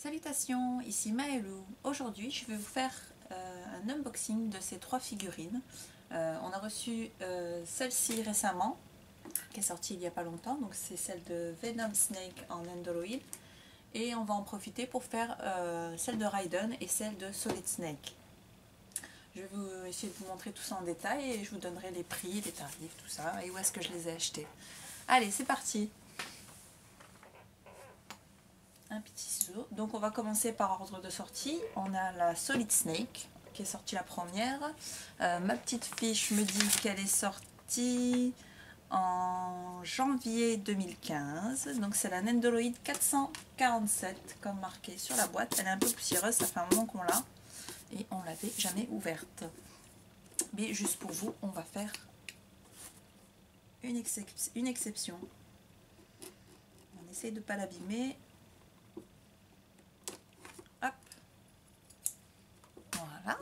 Salutations, ici Maëlou. Aujourd'hui, je vais vous faire un unboxing de ces trois figurines. On a reçu celle-ci récemment, qui est sortie il n'y a pas longtemps. Donc c'est celle de Venom Snake en Nendoroid. Et on va en profiter pour faire celle de Raiden et celle de Solid Snake. Je vais essayer de vous montrer tout ça en détail et je vous donnerai les prix, les tarifs, tout ça, et où est-ce que je les ai achetés. Allez, c'est parti! Un petit ciseau. Donc on va commencer par ordre de sortie. On a la Solid Snake qui est sortie la première. Ma petite fiche me dit qu'elle est sortie en janvier 2015. Donc c'est la Nendoroid 447 comme marqué sur la boîte. Elle est un peu poussiéreuse, ça fait un moment qu'on l'a. Et on l'avait jamais ouverte. Mais juste pour vous, on va faire une exception. On essaye de ne pas l'abîmer. Voilà.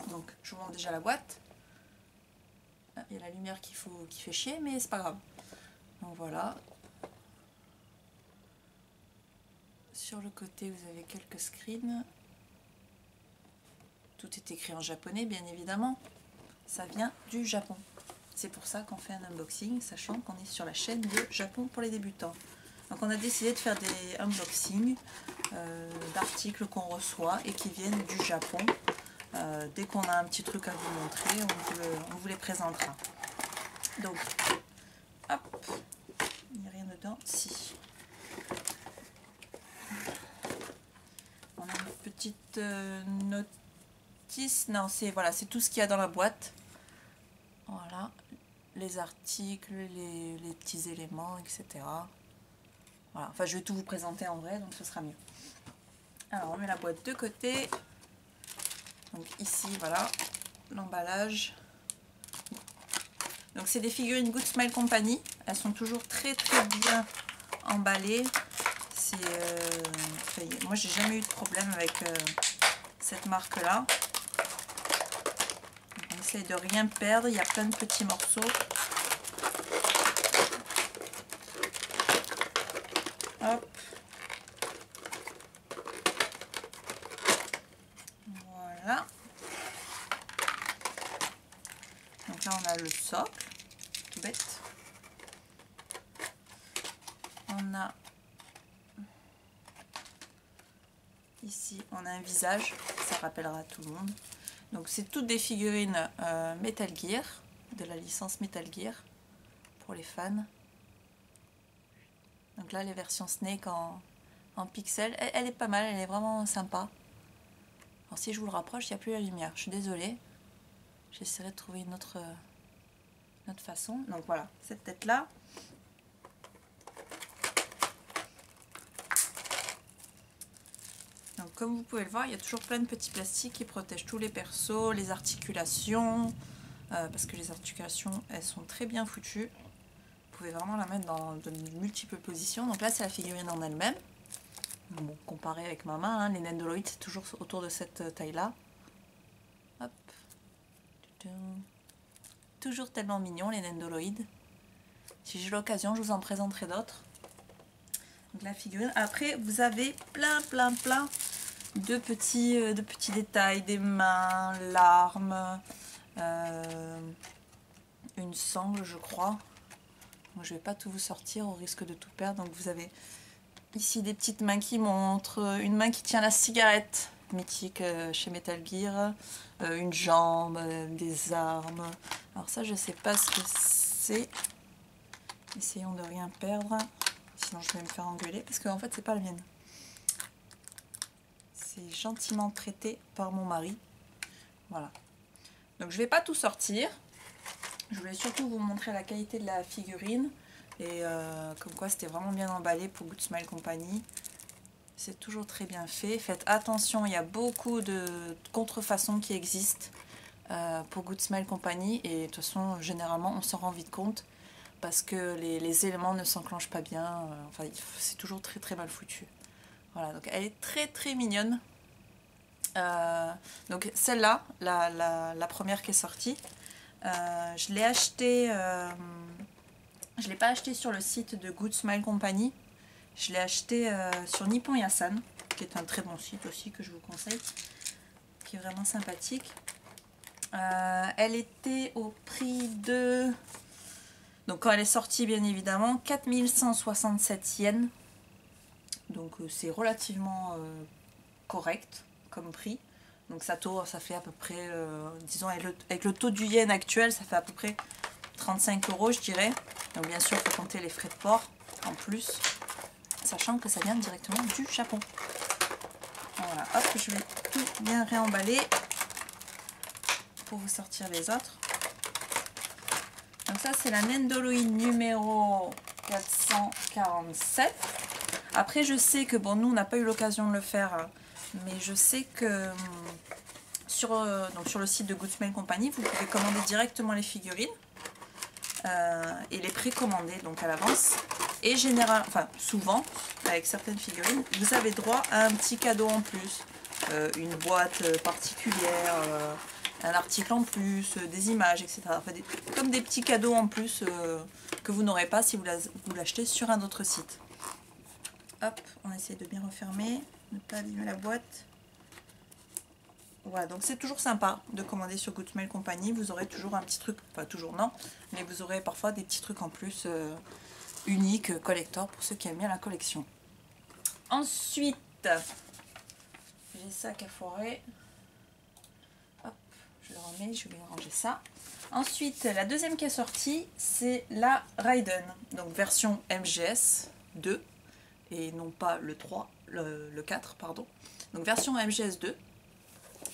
Donc je vous montre déjà la boîte. Il y a la lumière qui fait chier, mais c'est pas grave. Donc voilà. Sur le côté, vous avez quelques screens. Tout est écrit en japonais, bien évidemment. Ça vient du Japon. C'est pour ça qu'on fait un unboxing, sachant qu'on est sur la chaîne de Japon pour les débutants. Donc on a décidé de faire des unboxings d'articles qu'on reçoit et qui viennent du Japon. Dès qu'on a un petit truc à vous montrer, on vous les présentera. Donc, hop, il n'y a rien dedans. Si. On a une petite notice. Non, c'est voilà, c'est tout ce qu'il y a dans la boîte. Voilà, les articles, les petits éléments, etc. Voilà, enfin je vais tout vous présenter en vrai, donc ce sera mieux. Alors on met la boîte de côté. Donc ici, voilà, l'emballage. Donc c'est des figurines Good Smile Company. Elles sont toujours très bien emballées. Moi j'ai jamais eu de problème avec cette marque là. On essaye de rien perdre, il y a plein de petits morceaux. Hop. Voilà. Donc là on a le socle, tout bête. On a ici on a un visage, ça rappellera tout le monde. Donc c'est toutes des figurines Metal Gear, de la licence Metal Gear pour les fans. Donc là les versions Snake en pixels, elle est pas mal, elle est vraiment sympa. Alors si je vous le rapproche, il n'y a plus la lumière, je suis désolée. J'essaierai de trouver une autre façon. Donc voilà, cette tête là. Donc comme vous pouvez le voir, il y a toujours plein de petits plastiques qui protègent tous les persos, les articulations, parce que les articulations elles sont très bien foutues. Vous pouvez vraiment la mettre dans de multiples positions. Donc là c'est la figurine en elle-même. Bon, comparé avec ma main, hein, les Nendoroid c'est toujours autour de cette taille là. Hop. Toujours tellement mignons les Nendoroid. Si j'ai l'occasion je vous en présenterai d'autres. Donc la figurine. Après vous avez plein de petits détails, des mains, l'arme, une sangle je crois. Moi, je vais pas tout vous sortir au risque de tout perdre. Donc vous avez ici des petites mains qui montrent, une main qui tient la cigarette mythique chez Metal Gear, une jambe, des armes. Alors ça je sais pas ce que c'est. Essayons de rien perdre. Sinon je vais me faire engueuler parce qu'en fait c'est pas la mienne. C'est gentiment traité par mon mari. Voilà. Donc je vais pas tout sortir. Je voulais surtout vous montrer la qualité de la figurine. Et comme quoi c'était vraiment bien emballé pour Good Smile Company. C'est toujours très bien fait. Faites attention, il y a beaucoup de contrefaçons qui existent pour Good Smile Company. Et de toute façon, généralement, on s'en rend vite compte. Parce que les éléments ne s'enclenchent pas bien. Enfin, c'est toujours très mal foutu. Voilà, donc elle est très mignonne. Donc celle-là, la première qui est sortie, je l'ai achetée, je ne l'ai pas achetée sur le site de Good Smile Company, Je l'ai acheté sur Nippon Yasan, qui est un très bon site aussi que je vous conseille, qui est vraiment sympathique. Elle était au prix de... Donc quand elle est sortie, bien évidemment, 4167 yens. Donc c'est relativement correct comme prix. Donc ça fait à peu près, disons avec le taux du yen actuel, ça fait à peu près 35 € je dirais. Donc bien sûr, il faut compter les frais de port en plus, sachant que ça vient directement du Japon. Voilà, hop, je vais tout bien réemballer pour vous sortir les autres. Donc ça c'est la Nendoroid numéro 447. Après je sais que bon, nous on n'a pas eu l'occasion de le faire, mais je sais que sur le site de Good Smell Company, vous pouvez commander directement les figurines et les précommander donc à l'avance. Et souvent, avec certaines figurines, vous avez droit à un petit cadeau en plus, une boîte particulière, un article en plus, des images, etc. Enfin, comme des petits cadeaux en plus que vous n'aurez pas si vous l'achetez sur un autre site. Hop, on essaie de bien refermer, ne pas abîmer la boîte. Voilà, donc c'est toujours sympa de commander sur Good Smell Company. Vous aurez toujours un petit truc, enfin toujours non, mais vous aurez parfois des petits trucs en plus uniques, collector, pour ceux qui aiment bien la collection. Ensuite, j'ai ça qui a foiré. Hop, je le remets, je vais ranger ça. Ensuite, la deuxième qui est sortie, c'est la Raiden, donc version MGS 2, et non pas le 3, le 4, pardon. Donc version MGS 2.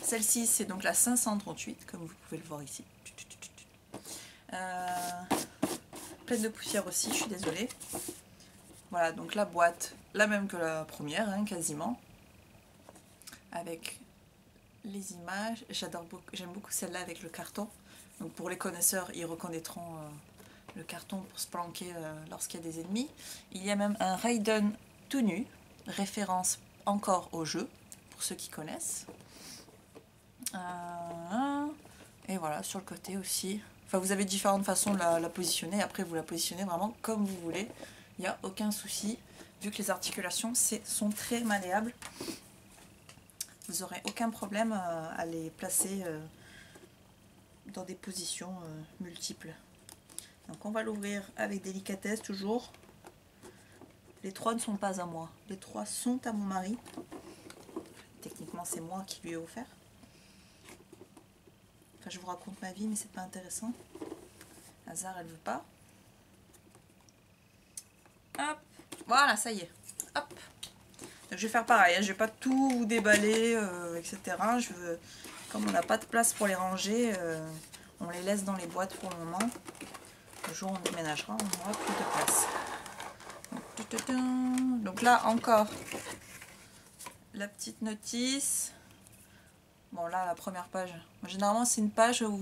Celle-ci, c'est donc la 538, comme vous pouvez le voir ici. Pleine de poussière aussi, je suis désolée. Voilà, donc la boîte, la même que la première, hein, quasiment. Avec les images. J'aime beaucoup celle-là avec le carton. Donc pour les connaisseurs, ils reconnaîtront le carton pour se planquer lorsqu'il y a des ennemis. Il y a même un Raiden tout nu, référence encore au jeu, pour ceux qui connaissent. Et voilà, sur le côté aussi. Enfin, vous avez différentes façons de la positionner. Après, vous la positionnez vraiment comme vous voulez. Il n'y a aucun souci. Vu que les articulations sont très malléables, vous n'aurez aucun problème à les placer dans des positions multiples. Donc, on va l'ouvrir avec délicatesse toujours. Les 3 ne sont pas à moi. Les 3 sont à mon mari. Techniquement, c'est moi qui lui ai offert. Enfin, je vous raconte ma vie, mais c'est pas intéressant. Hasard, elle veut pas. Hop, voilà, ça y est. Hop. Donc, je vais faire pareil, hein. Je vais pas tout vous déballer, etc. Comme on n'a pas de place pour les ranger, on les laisse dans les boîtes pour le moment. Le jour où on déménagera, on aura plus de place. Donc là, encore la petite notice. Bon, là, la première page. Généralement, c'est une page où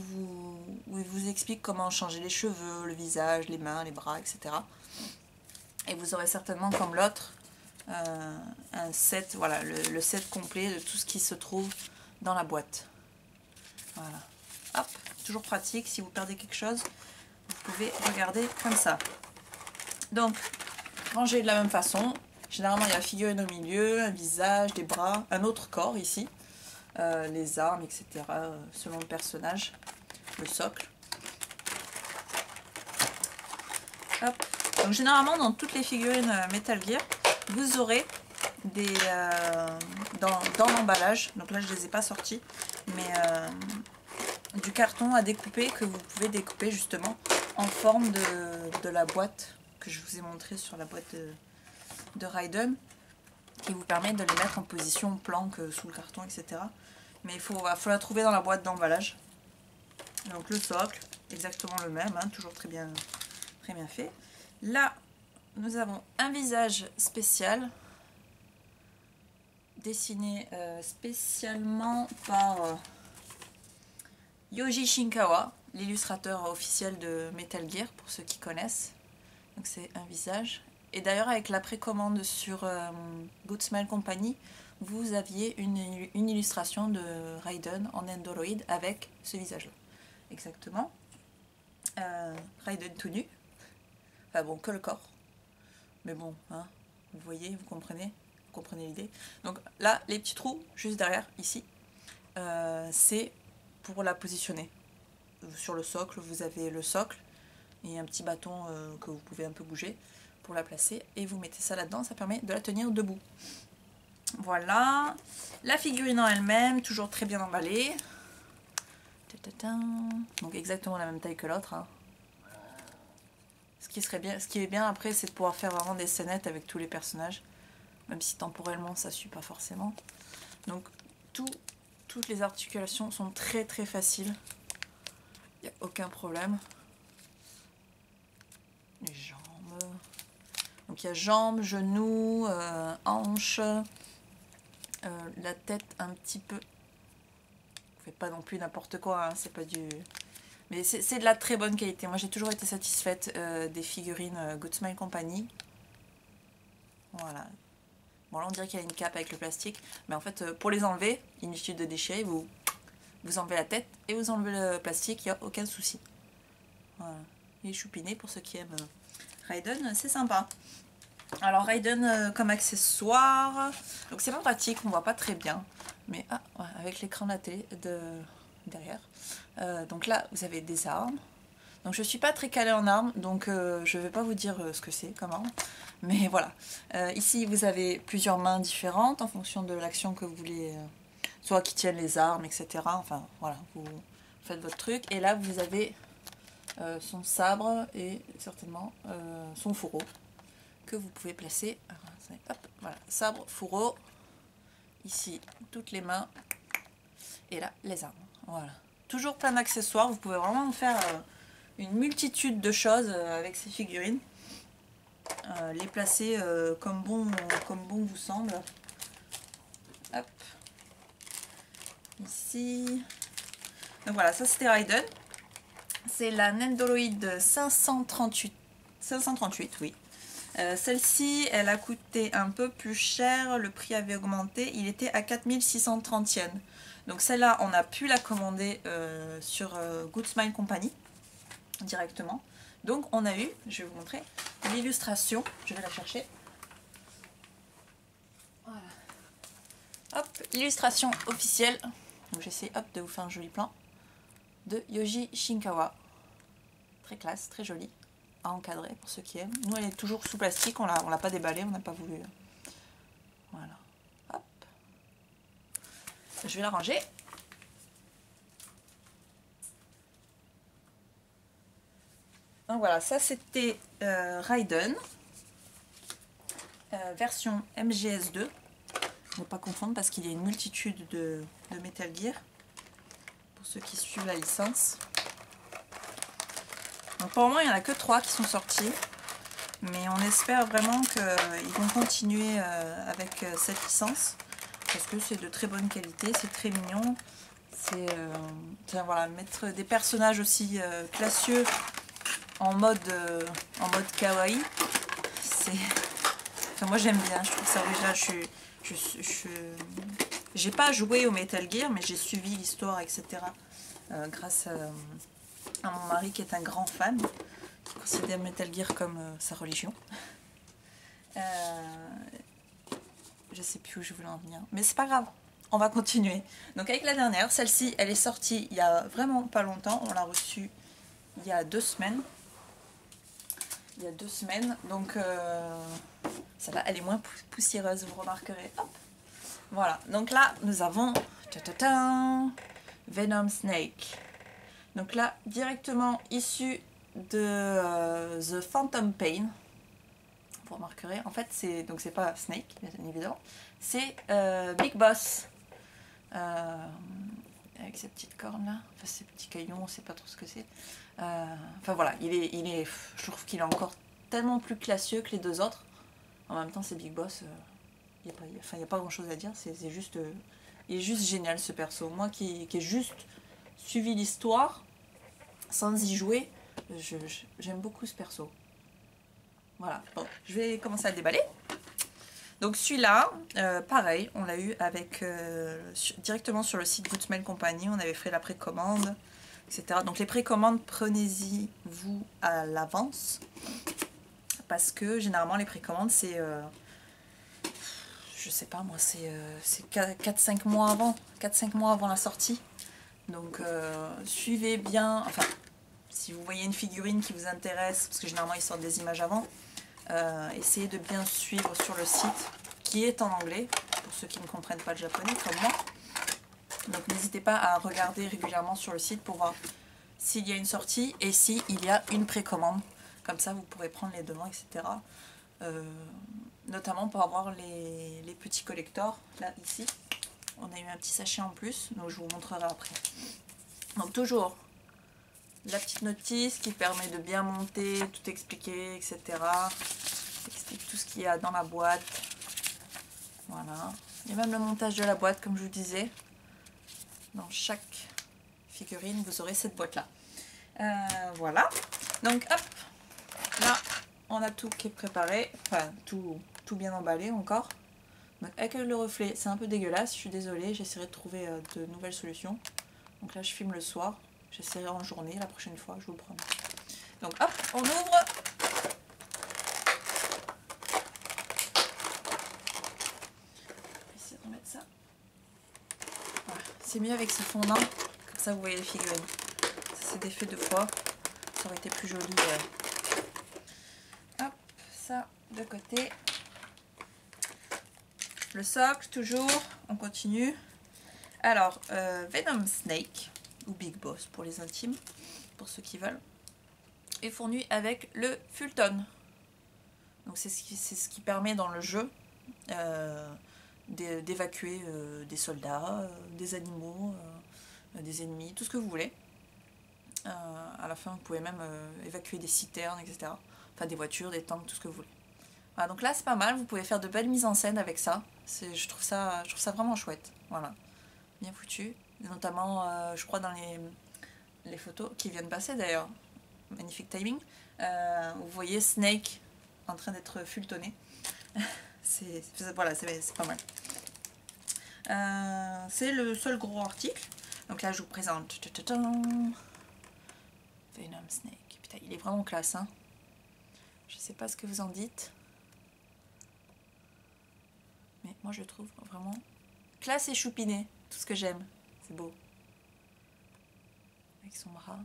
il vous explique comment changer les cheveux, le visage, les mains, les bras, etc. Et vous aurez certainement, comme l'autre, un set, voilà, le set complet de tout ce qui se trouve dans la boîte. Voilà. Hop, toujours pratique. Si vous perdez quelque chose, vous pouvez regarder comme ça. Donc, rangé de la même façon. Généralement, il y a la figurine au milieu, un visage, des bras, un autre corps ici. Les armes, etc. Selon le personnage, le socle. Hop. Donc généralement dans toutes les figurines Metal Gear, vous aurez des dans l'emballage, donc là je les ai pas sortis, mais du carton à découper que vous pouvez découper justement en forme de la boîte que je vous ai montré sur la boîte de Raiden, qui vous permet de les mettre en position planque sous le carton, etc. Mais il faut la trouver dans la boîte d'emballage. Donc le socle, exactement le même, hein, toujours très bien fait. Là, nous avons un visage spécial, dessiné spécialement par Yoji Shinkawa, l'illustrateur officiel de Metal Gear, pour ceux qui connaissent. Donc c'est un visage. Et d'ailleurs, avec la précommande sur Good Smell Company, vous aviez une illustration de Raiden en Nendoroid avec ce visage-là. Exactement. Raiden tout nu. Enfin bon, que le corps. Mais bon, hein, Vous voyez, vous comprenez l'idée. Donc là, les petits trous, juste derrière, ici, c'est pour la positionner. Sur le socle, vous avez le socle et un petit bâton que vous pouvez un peu bouger pour la placer. Et vous mettez ça là-dedans, ça permet de la tenir debout. Voilà. La figurine en elle-même, toujours très bien emballée. Donc exactement la même taille que l'autre. Hein. Ce qui est bien après, c'est de pouvoir faire vraiment des scénettes avec tous les personnages. Même si temporellement, ça ne suit pas forcément. Donc toutes les articulations sont très très faciles. Il n'y a aucun problème. Les jambes. Donc il y a jambes, genoux, hanches. La tête un petit peu. Vous faites pas non plus n'importe quoi, hein, c'est pas du. Mais c'est de la très bonne qualité. Moi j'ai toujours été satisfaite des figurines Good Smile Company. Voilà. Bon là on dirait qu'il y a une cape avec le plastique. Mais en fait pour les enlever, inutile de déchirer, vous enlevez la tête et vous enlevez le plastique, il n'y a aucun souci. Voilà. Il est choupiné pour ceux qui aiment Raiden, c'est sympa. Alors Raiden comme accessoire, donc c'est pas pratique, on voit pas très bien. Mais ouais, avec l'écran de la télé derrière. Donc là vous avez des armes. Donc je suis pas très calée en armes, donc je vais pas vous dire ce que c'est comme arme. Mais voilà. Ici vous avez plusieurs mains différentes en fonction de l'action que vous voulez. Soit qui tiennent les armes, etc. Enfin voilà, vous faites votre truc. Et là vous avez son sabre et certainement son fourreau que vous pouvez placer. Hop, voilà, sabre, fourreau. Ici toutes les mains. Et là les armes. Voilà. Toujours plein d'accessoires. Vous pouvez vraiment faire une multitude de choses avec ces figurines. Les placer comme bon vous semble. Hop. Ici. Donc voilà, ça c'était Raiden. C'est la Nendoroid 538, oui. Celle-ci, elle a coûté un peu plus cher, le prix avait augmenté, il était à 4630 yens. Donc celle-là, on a pu la commander sur Good Smile Company, directement. Donc on a eu, je vais vous montrer, l'illustration, je vais la chercher. Voilà. Hop, illustration officielle. Donc j'essaie de vous faire un joli plan. De Yoji Shinkawa. Très classe, très jolie. À encadrer pour ceux qui aiment. Nous, elle est toujours sous plastique, on l'a pas déballée, on n'a pas voulu. Voilà. Hop. Je vais la ranger. Donc voilà, ça c'était Raiden. Version MGS2. Ne pas confondre parce qu'il y a une multitude de Metal Gear. Pour ceux qui suivent la licence. Donc pour le moment, il n'y en a que 3 qui sont sortis. Mais on espère vraiment qu'ils vont continuer avec cette licence. Parce que c'est de très bonne qualité, c'est très mignon. C'est voilà, mettre des personnages aussi classieux en mode kawaii. Enfin, moi j'aime bien, je trouve ça original. J'ai pas joué au Metal Gear, mais j'ai suivi l'histoire, etc. Grâce à mon mari qui est un grand fan, qui considère Metal Gear comme sa religion. Je sais plus où je voulais en venir, mais c'est pas grave, on va continuer. Donc avec la dernière, celle-ci, elle est sortie il y a vraiment pas longtemps, on l'a reçue il y a 2 semaines. Il y a 2 semaines, donc celle-là, elle est moins poussiéreuse, vous remarquerez. Hop. Voilà, donc là, nous avons Venom Snake. Donc là, directement issu de The Phantom Pain. Vous remarquerez, en fait, c'est pas Snake, bien évidemment, c'est Big Boss. Avec ses petites cornes là, enfin ces petits caillons, on sait pas trop ce que c'est. Enfin voilà, je trouve qu'il est encore tellement plus classieux que les 2 autres. En même temps, c'est Big Boss, il n'y a pas grand chose à dire, c'est juste, il est juste génial ce perso. Moi qui ai juste suivi l'histoire sans y jouer, j'aime beaucoup ce perso. Voilà, bon, je vais commencer à le déballer. Donc celui-là, pareil, on l'a eu avec directement sur le site Good Smile Company, on avait fait la précommande, etc. Donc les précommandes, prenez-y vous à l'avance, parce que généralement les précommandes c'est je sais pas moi, c'est 4-5 mois avant, 4-5 mois avant la sortie. Donc suivez bien, enfin si vous voyez une figurine qui vous intéresse, parce que généralement ils sortent des images avant, essayez de bien suivre sur le site qui est en anglais, pour ceux qui ne comprennent pas le japonais comme moi. Donc n'hésitez pas à regarder régulièrement sur le site pour voir s'il y a une sortie et s'il y a une précommande. Comme ça vous pourrez prendre les devants, etc. Notamment pour avoir les petits collectors, là ici. On a eu un petit sachet en plus, donc je vous montrerai après. Donc toujours la petite notice qui permet de bien monter, tout expliquer, etc. Explique tout ce qu'il y a dans la boîte. Voilà. Et même le montage de la boîte, comme je vous disais. Dans chaque figurine, vous aurez cette boîte-là. Voilà. Donc, hop. Là, on a tout qui est préparé. Enfin, tout bien emballé encore. Donc, avec le reflet, c'est un peu dégueulasse. Je suis désolée. J'essaierai de trouver de nouvelles solutions. Donc là, je filme le soir. J'essaierai en journée la prochaine fois, je vous le promets. Donc, hop, on ouvre. Essayer de remettre ça. Voilà. C'est mieux avec ce fondant. Comme ça, vous voyez les figurines. Ça, c'est défait 2 fois. Ça aurait été plus joli. Hop, ça de côté. Le socle, toujours. On continue. Alors, Venom Snake, ou Big Boss pour les intimes, pour ceux qui veulent, est fourni avec le Fulton. Donc c'est ce qui permet dans le jeu d'évacuer des soldats, des animaux, des ennemis, tout ce que vous voulez. À la fin, vous pouvez même évacuer des citernes, etc. Enfin, des voitures, des tanks, tout ce que vous voulez. Voilà, donc là, c'est pas mal. Vous pouvez faire de belles mises en scène avec ça. Je trouve ça vraiment chouette. Voilà, bien foutu. Et notamment, je crois, dans les photos qui viennent passer d'ailleurs. Magnifique timing. Vous voyez Snake en train d'être fultonné. Voilà, c'est pas mal. C'est le seul gros article. Donc là, je vous présente Venom Snake. Putain, il est vraiment classe, hein. Je sais pas ce que vous en dites. Mais moi, je le trouve vraiment classe et choupiné. Tout ce que j'aime. C'est beau. Avec son bras.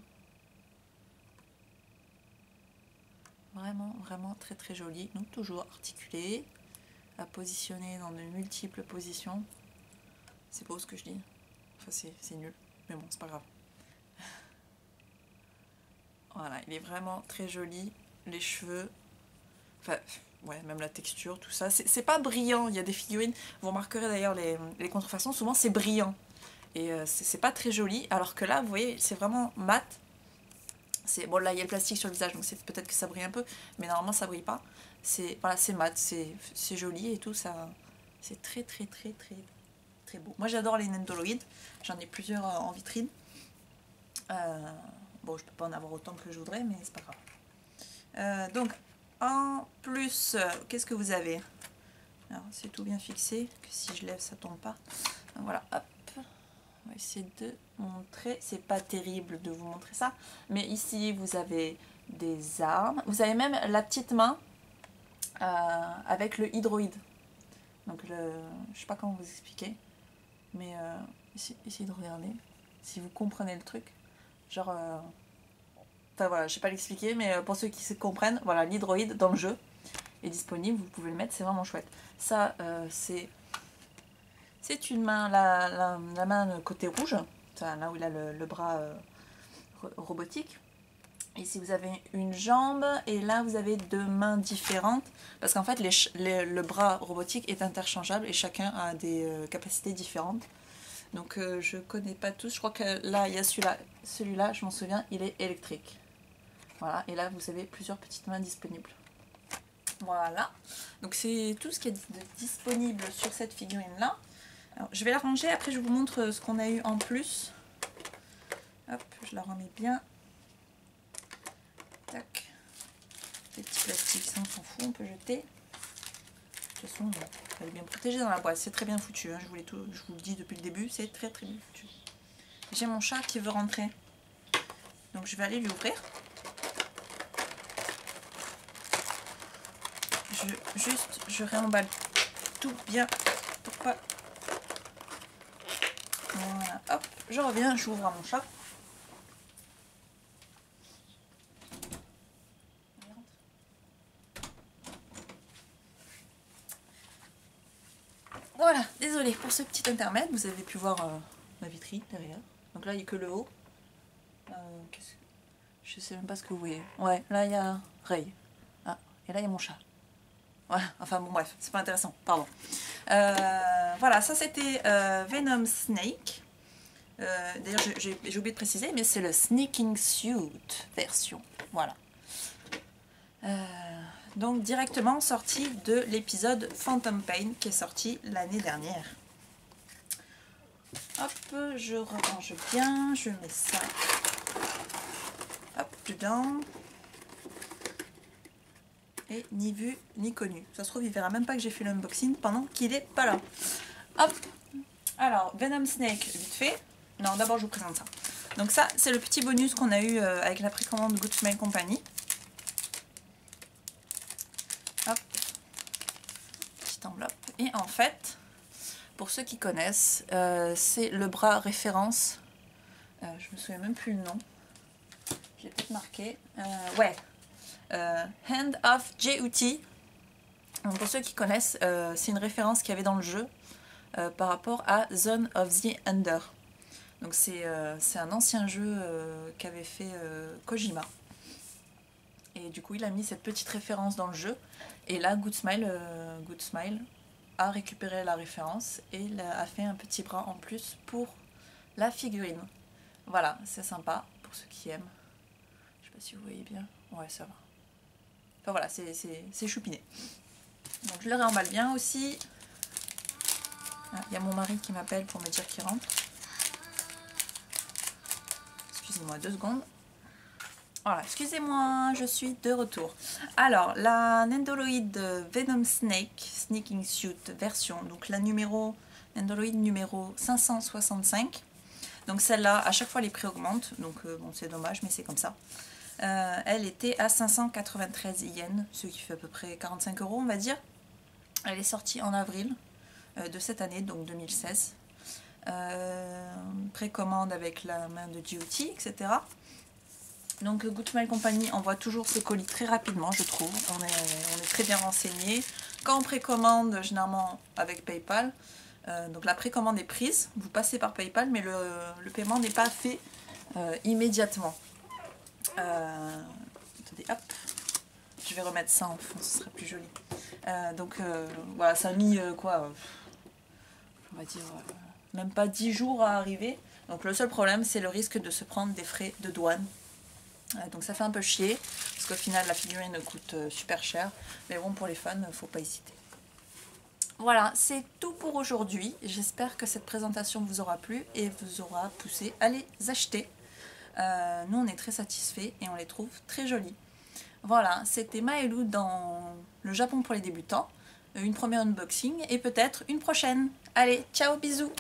Vraiment, vraiment très très joli. Donc toujours articulé. À positionner dans de multiples positions. C'est beau ce que je dis. Enfin, c'est nul. Mais bon, c'est pas grave. Voilà, il est vraiment très joli. Les cheveux. Enfin, ouais, même la texture, tout ça. C'est pas brillant. Il y a des figurines. Vous remarquerez d'ailleurs les contrefaçons. Souvent, c'est brillant. Et c'est pas très joli. Alors que là, vous voyez, c'est vraiment mat. Bon, là, il y a le plastique sur le visage. Donc peut-être que ça brille un peu. Mais normalement, ça brille pas. Voilà, c'est mat. C'est joli et tout. Ça, c'est très, très, très, très, très beau. Moi, j'adore les Nendoroid. J'en ai plusieurs en vitrine. Bon, je peux pas en avoir autant que je voudrais, mais c'est pas grave. Donc, en plus, qu'est-ce que vous avez? Alors, c'est tout bien fixé, que si je lève, ça tombe pas. Donc, voilà, hop. On va essayer de montrer. C'est pas terrible de vous montrer ça, mais ici, vous avez des armes. Vous avez même la petite main avec le hydroïde. Donc, je sais pas comment vous expliquer, mais essayez de regarder si vous comprenez le truc. Genre, enfin voilà, je sais pas l'expliquer, mais pour ceux qui se comprennent, voilà, l'hydroïde dans le jeu est disponible, vous pouvez le mettre, c'est vraiment chouette. Ça, c'est une main, la main côté rouge, là où il a le bras robotique. Ici vous avez une jambe et là vous avez 2 mains différentes parce qu'en fait le bras robotique est interchangeable et chacun a des capacités différentes. Donc je connais pas tous, je crois que là il y a celui-là, je m'en souviens, il est électrique. Voilà, et là vous avez plusieurs petites mains disponibles. Voilà, donc c'est tout ce qui est disponible sur cette figurine là. Alors, je vais la ranger, après je vous montre ce qu'on a eu en plus. Hop, je la remets bien. Tac. Les petits plastiques, ça on s'en fout, on peut jeter. De toute façon, elle est bien protégée dans la boîte, c'est très bien foutu, hein. Je vous le dis depuis le début, c'est très très bien foutu. J'ai mon chat qui veut rentrer, donc je vais aller lui ouvrir. Je réemballe tout bien. Pourquoi? Voilà, hop, je reviens, j'ouvre à mon chat. Voilà, désolée pour ce petit intermède, vous avez pu voir ma vitrine derrière. Donc là, il n'y a que le haut. Je sais même pas ce que vous voyez. Ouais, là, il y a Ray. Ah, et là, il y a mon chat. Voilà, enfin bon, bref, c'est pas intéressant, pardon. Voilà, ça c'était Venom Snake. D'ailleurs, j'ai oublié de préciser, mais c'est le Sneaking Suit version. Voilà. Donc directement sorti de l'épisode Phantom Pain qui est sorti l'année dernière. Hop, je range bien, je mets ça hop dedans. Et ni vu ni connu. Ça se trouve, il verra même pas que j'ai fait l'unboxing pendant qu'il est pas là. Hop. Alors, Venom Snake, vite fait. Non, d'abord je vous présente ça. Donc ça, c'est le petit bonus qu'on a eu avec la précommande Good Smile Company. Hop. Petite enveloppe. Et en fait, pour ceux qui connaissent, c'est le bras référence. Je me souviens même plus le nom. J'ai peut-être marqué. Ouais. Hand of J.U.T. Donc pour ceux qui connaissent, c'est une référence qu'il y avait dans le jeu par rapport à Zone of the Ender. Donc c'est un ancien jeu qu'avait fait Kojima. Et du coup il a mis cette petite référence dans le jeu. Et là Good Smile a récupéré la référence et a fait un petit bras en plus pour la figurine. Voilà, c'est sympa pour ceux qui aiment. Je sais pas si vous voyez bien. Ouais, ça va. Enfin voilà, c'est choupiné. Donc je le réemballe bien aussi. Il y a mon mari qui m'appelle pour me dire qu'il rentre. Excusez-moi 2 secondes. Voilà, excusez-moi, je suis de retour. Alors, la Nendoroid Venom Snake Sneaking Suit version, donc la Nendoroid numéro 565. Donc celle-là, à chaque fois les prix augmentent, donc bon c'est dommage mais c'est comme ça. Elle était à 593 yens, ce qui fait à peu près 45 € on va dire. Elle est sortie en avril de cette année, donc 2016. Précommande avec la main de J.U.T, etc. Donc Good Smile Company envoie toujours ses colis très rapidement, je trouve. On est très bien renseigné. Quand on précommande, généralement avec PayPal, donc la précommande est prise, vous passez par PayPal, mais le paiement n'est pas fait immédiatement. Attendez, hop, je vais remettre ça en fond, ce sera plus joli. Donc voilà, ça a mis quoi, on va dire même pas 10 jours à arriver. Donc le seul problème, c'est le risque de se prendre des frais de douane. Donc ça fait un peu chier, parce qu'au final la figurine coûte super cher, mais bon pour les fans, faut pas hésiter. Voilà, c'est tout pour aujourd'hui. J'espère que cette présentation vous aura plu et vous aura poussé à les acheter. Nous on est très satisfaits et on les trouve très jolis. Voilà, c'était Maëlou dans le Japon pour les débutants. Une première unboxing et peut-être une prochaine. Allez, ciao, bisous!